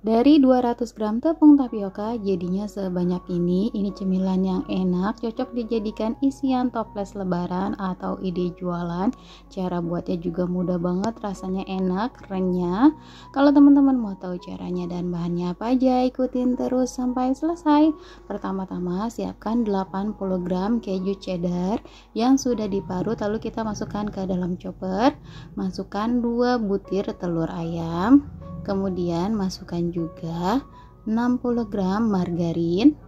Dari 200 gram tepung tapioka jadinya sebanyak ini. Ini cemilan yang enak, cocok dijadikan isian toples lebaran atau ide jualan. Cara buatnya juga mudah banget, rasanya enak, renyah. Kalau teman-teman mau tahu caranya dan bahannya apa aja, ikutin terus sampai selesai. Pertama-tama siapkan 80 gram keju cheddar yang sudah diparut, lalu kita masukkan ke dalam chopper. Masukkan 2 butir telur ayam. Kemudian masukkan juga 60 gram margarin,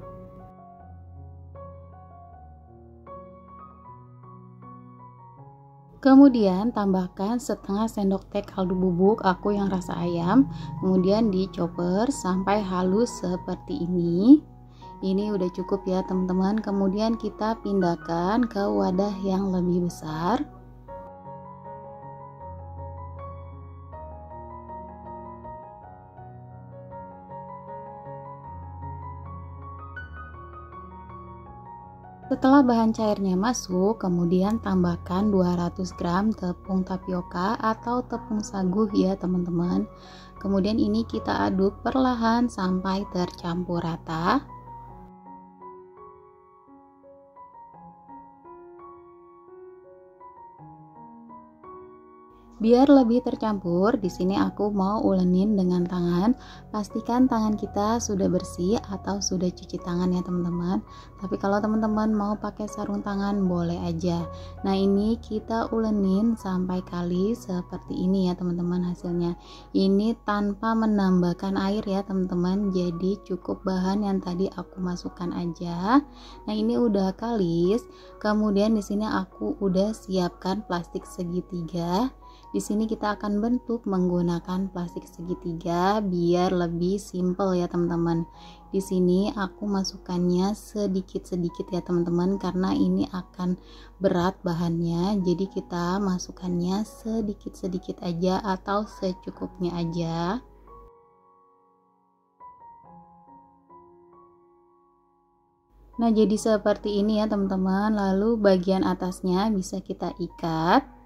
kemudian tambahkan setengah sendok teh kaldu bubuk aku yang rasa ayam, kemudian dichopper sampai halus seperti ini. Ini udah cukup ya teman-teman. Kemudian kita pindahkan ke wadah yang lebih besar. Setelah bahan cairnya masuk, kemudian tambahkan 200 gram tepung tapioka atau tepung sagu ya teman-teman. Kemudian ini kita aduk perlahan sampai tercampur rata. Biar lebih tercampur, di sini aku mau ulenin dengan tangan. Pastikan tangan kita sudah bersih atau sudah cuci tangan ya teman-teman. Tapi kalau teman-teman mau pakai sarung tangan boleh aja. Nah, ini kita ulenin sampai kali seperti ini ya teman-teman hasilnya. Ini tanpa menambahkan air ya teman-teman. Jadi cukup bahan yang tadi aku masukkan aja. Nah, ini udah kalis. Kemudian di sini aku udah siapkan plastik segitiga. Di sini kita akan bentuk menggunakan plastik segitiga biar lebih simple ya teman-teman. Di sini aku masukkannya sedikit-sedikit ya teman-teman karena ini akan berat bahannya. Jadi kita masukkannya sedikit-sedikit aja atau secukupnya aja. Nah, jadi seperti ini ya teman-teman. Lalu bagian atasnya bisa kita ikat.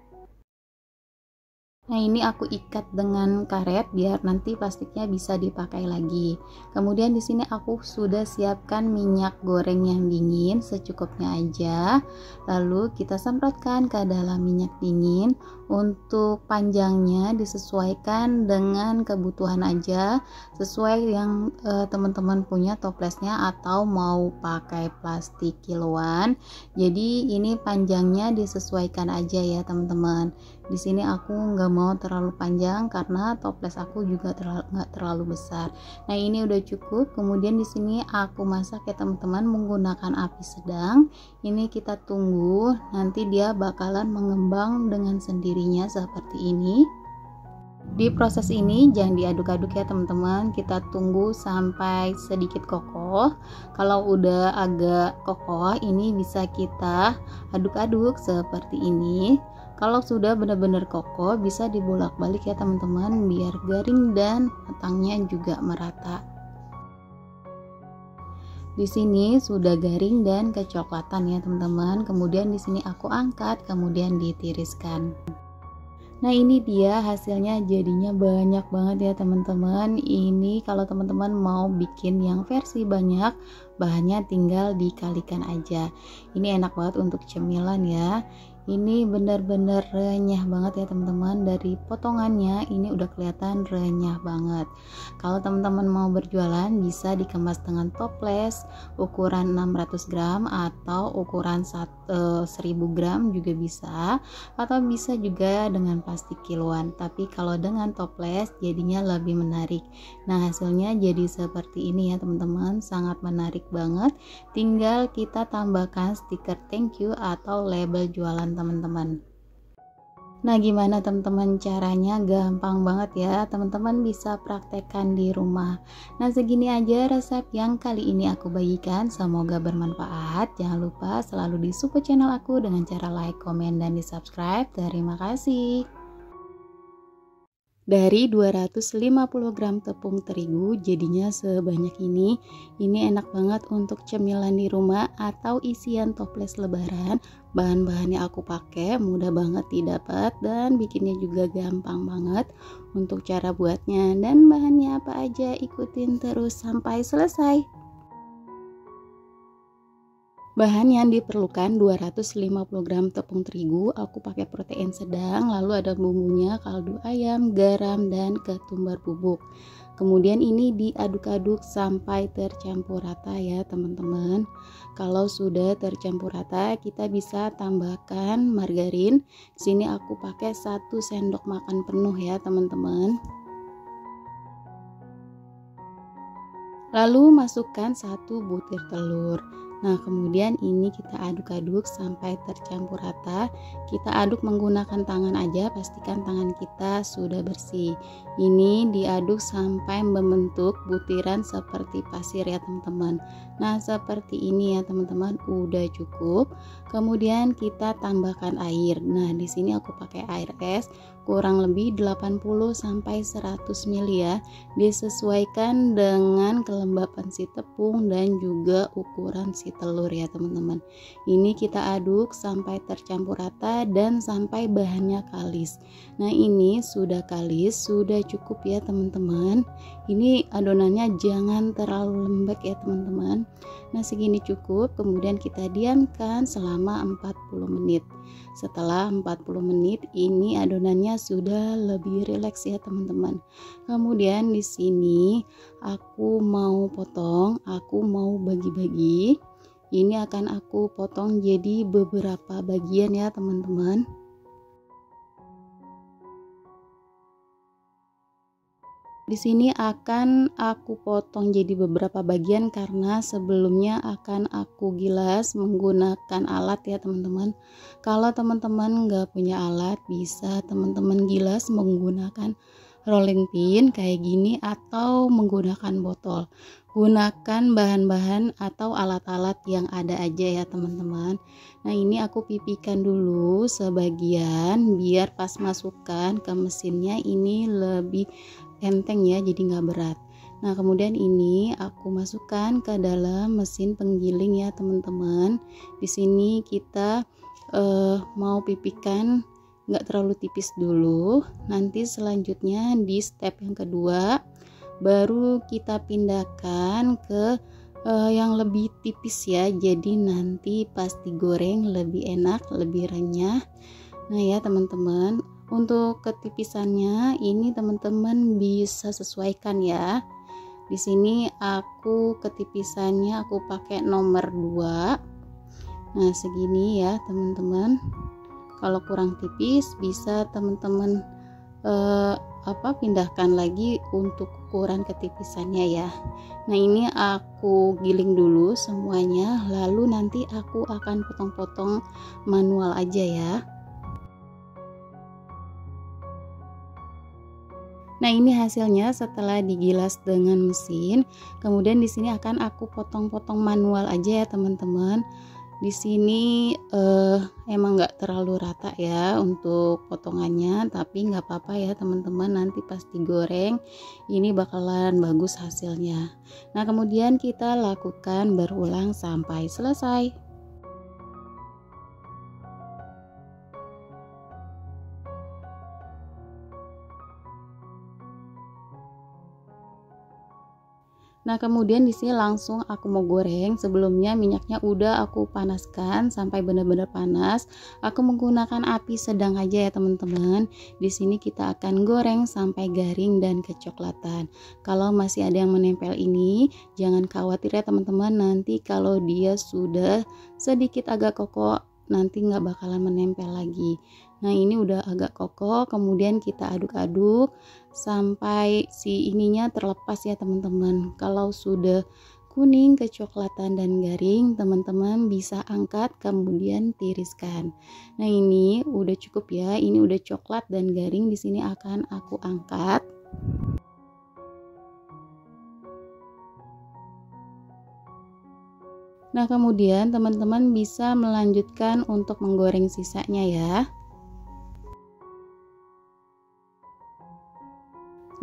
Nah, ini aku ikat dengan karet biar nanti plastiknya bisa dipakai lagi. Kemudian di sini aku sudah siapkan minyak goreng yang dingin secukupnya aja. Lalu kita semprotkan ke dalam minyak dingin. Untuk panjangnya disesuaikan dengan kebutuhan aja, sesuai yang teman-teman punya toplesnya atau mau pakai plastik kiloan. Jadi ini panjangnya disesuaikan aja ya teman-teman. Di sini aku nggak mau terlalu panjang karena toples aku juga nggak terlalu besar. Nah, ini udah cukup. Kemudian di sini aku masak ya teman-teman menggunakan api sedang. Ini kita tunggu, nanti dia bakalan mengembang dengan sendirinya seperti ini. Di proses ini jangan diaduk-aduk ya teman-teman, kita tunggu sampai sedikit kokoh. Kalau udah agak kokoh, ini bisa kita aduk-aduk seperti ini. Kalau sudah benar-benar kokoh, bisa dibolak-balik ya teman-teman biar garing dan matangnya juga merata. Di sini sudah garing dan kecoklatan ya teman-teman. Kemudian di sini aku angkat, kemudian ditiriskan. Nah, ini dia hasilnya, jadinya banyak banget ya teman-teman. Ini kalau teman-teman mau bikin yang versi banyak, bahannya tinggal dikalikan aja. Ini enak banget untuk cemilan ya. Ini benar-benar renyah banget ya teman-teman. Dari potongannya ini udah kelihatan renyah banget. Kalau teman-teman mau berjualan bisa dikemas dengan toples ukuran 600 gram atau ukuran 1000 gram juga bisa, atau bisa juga dengan plastik kiloan. Tapi kalau dengan toples jadinya lebih menarik. Nah, hasilnya jadi seperti ini ya teman-teman, sangat menarik banget. Tinggal kita tambahkan stiker thank you atau label jualan teman-teman. Nah, gimana teman-teman caranya? Gampang banget ya, teman-teman bisa praktekkan di rumah. Nah, segini aja resep yang kali ini aku bagikan, semoga bermanfaat. Jangan lupa selalu di support channel aku dengan cara like, komen, dan di subscribe. Terima kasih. Dari 250 gram tepung terigu jadinya sebanyak ini. Ini enak banget untuk cemilan di rumah atau isian toples lebaran. Bahan-bahannya aku pakai mudah banget didapat dan bikinnya juga gampang banget untuk cara buatnya. Dan bahannya apa aja, ikutin terus sampai selesai. Bahan yang diperlukan 250 gram tepung terigu, aku pakai protein sedang, lalu ada bumbunya kaldu ayam, garam, dan ketumbar bubuk. Kemudian ini diaduk-aduk sampai tercampur rata ya teman-teman. Kalau sudah tercampur rata, kita bisa tambahkan margarin. Sini aku pakai 1 sendok makan penuh ya teman-teman. Lalu masukkan 1 butir telur. Nah, kemudian ini kita aduk-aduk sampai tercampur rata. Kita aduk menggunakan tangan aja, pastikan tangan kita sudah bersih. Ini diaduk sampai membentuk butiran seperti pasir ya teman-teman. Nah, seperti ini ya teman-teman, udah cukup. Kemudian kita tambahkan air. Nah, di sini aku pakai air es kurang lebih 80 sampai 100 ml ya. Disesuaikan dengan kelembapan si tepung dan juga ukuran si telur ya teman-teman. Ini kita aduk sampai tercampur rata dan sampai bahannya kalis. Nah, ini sudah kalis, sudah cukup ya teman-teman. Ini adonannya jangan terlalu lembek ya teman-teman. Nah, segini cukup. Kemudian kita diamkan selama 40 menit. Setelah 40 menit ini adonannya sudah lebih rileks ya teman-teman. Kemudian di sini aku mau potong, aku mau bagi-bagi. Ini akan aku potong jadi beberapa bagian ya teman-teman. Di sini akan aku potong jadi beberapa bagian karena sebelumnya akan aku gilas menggunakan alat ya teman-teman. Kalau teman-teman nggak punya alat, bisa teman-teman gilas menggunakan rolling pin kayak gini atau menggunakan botol. Gunakan bahan-bahan atau alat-alat yang ada aja ya teman-teman. Nah, ini aku pipihkan dulu sebagian biar pas masukkan ke mesinnya ini lebih enteng ya, jadi nggak berat. Nah, kemudian ini aku masukkan ke dalam mesin penggiling ya teman-teman. Di sini kita mau pipihkan nggak terlalu tipis dulu. Nanti selanjutnya di step yang kedua baru kita pindahkan ke yang lebih tipis ya. Jadi nanti pas digoreng lebih enak, lebih renyah. Nah ya teman-teman, untuk ketipisannya ini teman-teman bisa sesuaikan ya. Di sini aku ketipisannya aku pakai nomor 2. Nah, segini ya teman-teman. Kalau kurang tipis bisa teman-teman pindahkan lagi untuk ukuran ketipisannya ya. Nah, ini aku giling dulu semuanya, lalu nanti aku akan potong-potong manual aja ya. Nah, ini hasilnya setelah digilas dengan mesin. Kemudian di sini akan aku potong-potong manual aja ya teman-teman. Di sini emang nggak terlalu rata ya untuk potongannya, tapi nggak apa-apa ya teman-teman, nanti pas digoreng ini bakalan bagus hasilnya. Nah, kemudian kita lakukan berulang sampai selesai. Nah, kemudian di sini langsung aku mau goreng. Sebelumnya minyaknya udah aku panaskan sampai benar-benar panas. Aku menggunakan api sedang aja ya teman-teman. Di sini kita akan goreng sampai garing dan kecoklatan. Kalau masih ada yang menempel ini, jangan khawatir ya teman-teman. Nanti kalau dia sudah sedikit agak kokoh, nanti nggak bakalan menempel lagi. Nah, ini udah agak kokoh, kemudian kita aduk-aduk sampai si ininya terlepas ya teman-teman. Kalau sudah kuning, kecoklatan dan garing, teman-teman bisa angkat kemudian tiriskan. Nah, ini udah cukup ya. Ini udah coklat dan garing. Di sini akan aku angkat. Nah, kemudian teman-teman bisa melanjutkan untuk menggoreng sisanya ya.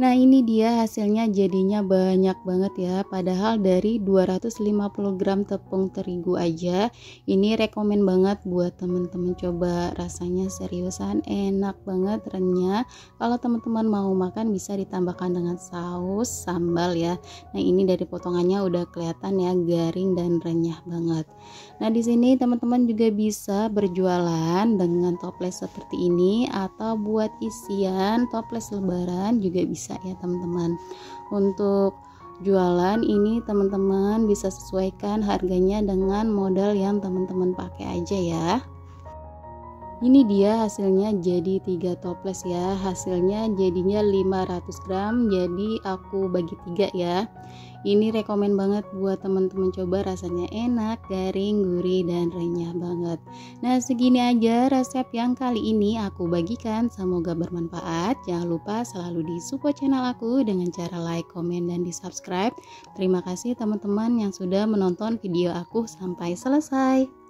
Nah ini dia hasilnya, jadinya banyak banget ya, padahal dari 250 gram tepung terigu aja. Ini rekomen banget buat teman-teman coba, rasanya seriusan enak banget, renyah. Kalau teman-teman mau makan bisa ditambahkan dengan saus sambal ya. Nah ini dari potongannya udah kelihatan ya, garing dan renyah banget. Nah di sini teman-teman juga bisa berjualan dengan toples seperti ini, atau buat isian toples lebaran juga bisa ya teman-teman. Untuk jualan ini teman-teman bisa sesuaikan harganya dengan modal yang teman-teman pakai aja ya. Ini dia hasilnya, jadi 3 toples ya, hasilnya jadinya 500 gram, jadi aku bagi 3 ya. Ini rekomen banget buat teman-teman coba, rasanya enak, garing, gurih, dan renyah banget. Nah segini aja resep yang kali ini aku bagikan, semoga bermanfaat. Jangan lupa selalu di support channel aku dengan cara like, komen, dan di subscribe. Terima kasih teman-teman yang sudah menonton video aku sampai selesai.